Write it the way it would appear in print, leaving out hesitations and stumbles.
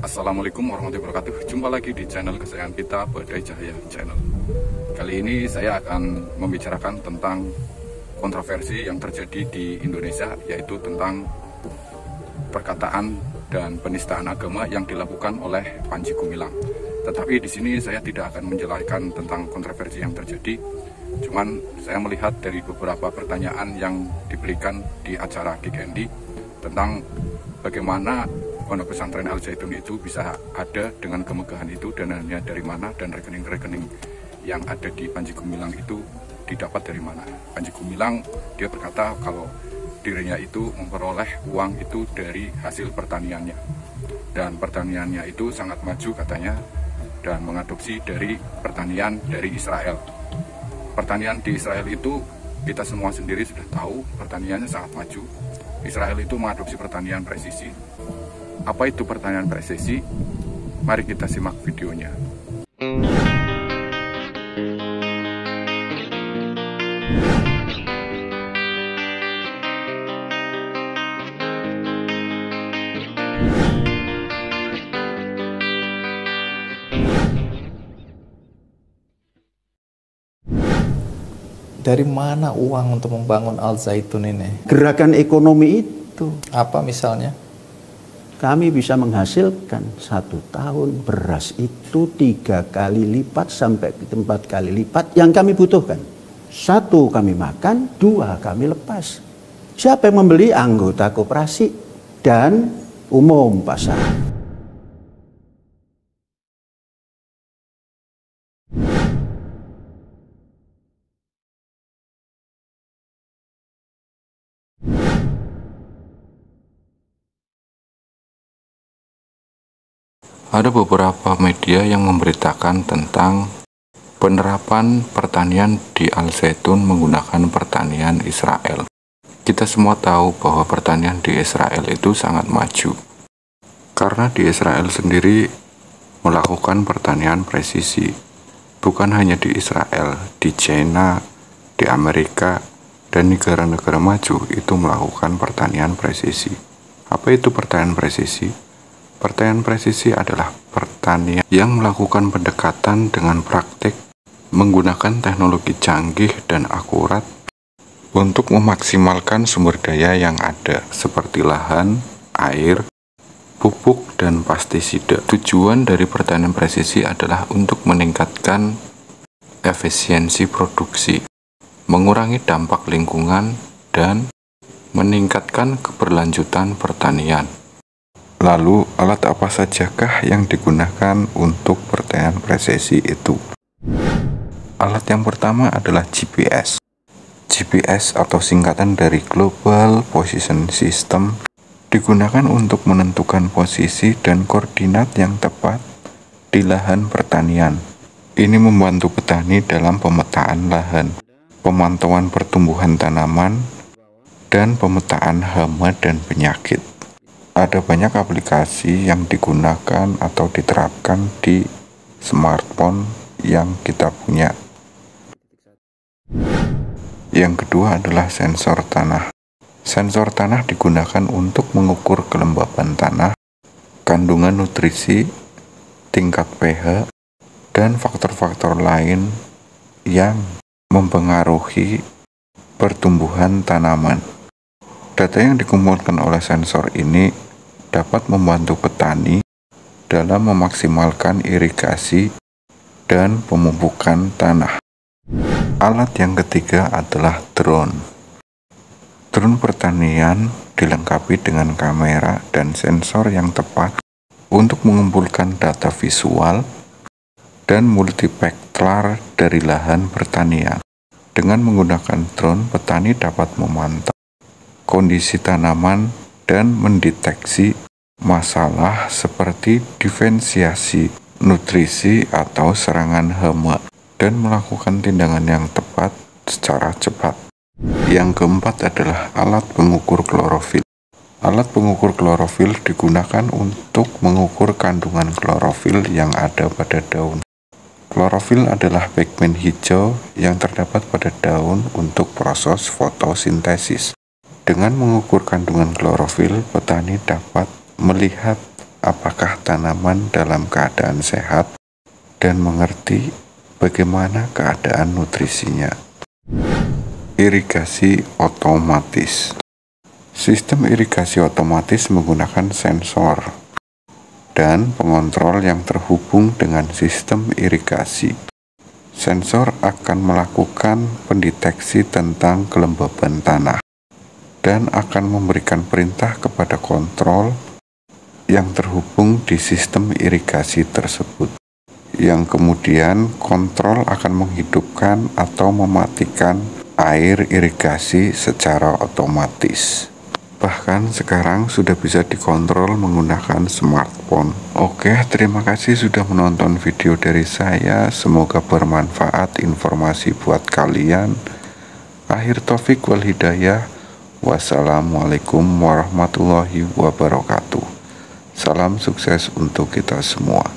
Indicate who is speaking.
Speaker 1: Assalamualaikum warahmatullahi wabarakatuh. Jumpa lagi di channel kesayangan kita, Badai Cahaya Channel. Kali ini saya akan membicarakan tentang kontroversi yang terjadi di Indonesia, yaitu tentang perkataan dan penistaan agama yang dilakukan oleh Panji Gumilang. Tetapi di sini saya tidak akan menjelaskan tentang kontroversi yang terjadi. Cuman saya melihat dari beberapa pertanyaan yang diberikan di acara Kick Andy tentang bagaimana Pondok Pesantren Al Zaitun itu bisa ada dengan kemegahan itu, dananya dari mana, dan rekening-rekening yang ada di Panji Gumilang itu didapat dari mana. Panji Gumilang dia berkata kalau dirinya itu memperoleh uang itu dari hasil pertaniannya, dan pertaniannya itu sangat maju katanya, dan mengadopsi dari pertanian dari Israel. Pertanian di Israel itu kita semua sendiri sudah tahu pertaniannya sangat maju. Israel itu mengadopsi pertanian presisi. Apa itu pertanian presisi? Mari kita simak videonya.
Speaker 2: Dari mana uang untuk membangun Al Zaitun ini?
Speaker 3: Gerakan ekonomi itu.
Speaker 2: Apa misalnya?
Speaker 3: Kami bisa menghasilkan 1 tahun beras itu 3 kali lipat sampai 4 kali lipat yang kami butuhkan. 1 kami makan, 2 kami lepas. Siapa yang membeli? Anggota koperasi dan umum pasar.
Speaker 1: Ada beberapa media yang memberitakan tentang penerapan pertanian di Al Zaitun menggunakan pertanian Israel. Kita semua tahu bahwa pertanian di Israel itu sangat maju. Karena di Israel sendiri melakukan pertanian presisi. Bukan hanya di Israel, di China, di Amerika, dan negara-negara maju itu melakukan pertanian presisi. Apa itu pertanian presisi? Pertanian presisi adalah pertanian yang melakukan pendekatan dengan praktik menggunakan teknologi canggih dan akurat untuk memaksimalkan sumber daya yang ada seperti lahan, air, pupuk, dan pestisida. Tujuan dari pertanian presisi adalah untuk meningkatkan efisiensi produksi, mengurangi dampak lingkungan, dan meningkatkan keberlanjutan pertanian. Lalu, alat apa sajakah yang digunakan untuk pertanian presisi itu? Alat yang pertama adalah GPS. GPS atau singkatan dari Global Position System digunakan untuk menentukan posisi dan koordinat yang tepat di lahan pertanian. Ini membantu petani dalam pemetaan lahan, pemantauan pertumbuhan tanaman, dan pemetaan hama dan penyakit. Ada banyak aplikasi yang digunakan atau diterapkan di smartphone yang kita punya. Yang kedua adalah sensor tanah. Sensor tanah digunakan untuk mengukur kelembapan tanah, kandungan nutrisi, tingkat pH, dan faktor-faktor lain yang mempengaruhi pertumbuhan tanaman. Data yang dikumpulkan oleh sensor ini dapat membantu petani dalam memaksimalkan irigasi dan pemupukan tanah. Alat yang ketiga adalah drone. Drone pertanian dilengkapi dengan kamera dan sensor yang tepat untuk mengumpulkan data visual dan multispektral dari lahan pertanian. Dengan menggunakan drone, petani dapat memantau kondisi tanaman dan mendeteksi masalah seperti diferensiasi nutrisi atau serangan hama dan melakukan tindakan yang tepat secara cepat. Yang keempat adalah alat pengukur klorofil. Alat pengukur klorofil digunakan untuk mengukur kandungan klorofil yang ada pada daun. Klorofil adalah pigmen hijau yang terdapat pada daun untuk proses fotosintesis. Dengan mengukur kandungan klorofil, petani dapat melihat apakah tanaman dalam keadaan sehat dan mengerti bagaimana keadaan nutrisinya. Irigasi otomatis. Sistem irigasi otomatis menggunakan sensor dan pengontrol yang terhubung dengan sistem irigasi. Sensor akan melakukan pendeteksi tentang kelembaban tanah dan akan memberikan perintah kepada kontrol yang terhubung di sistem irigasi tersebut, yang kemudian kontrol akan menghidupkan atau mematikan air irigasi secara otomatis. Bahkan sekarang sudah bisa dikontrol menggunakan smartphone. Oke, terima kasih sudah menonton video dari saya. Semoga bermanfaat informasi buat kalian. Akhir taufik wal hidayah. Wassalamualaikum warahmatullahi wabarakatuh. Salam sukses untuk kita semua.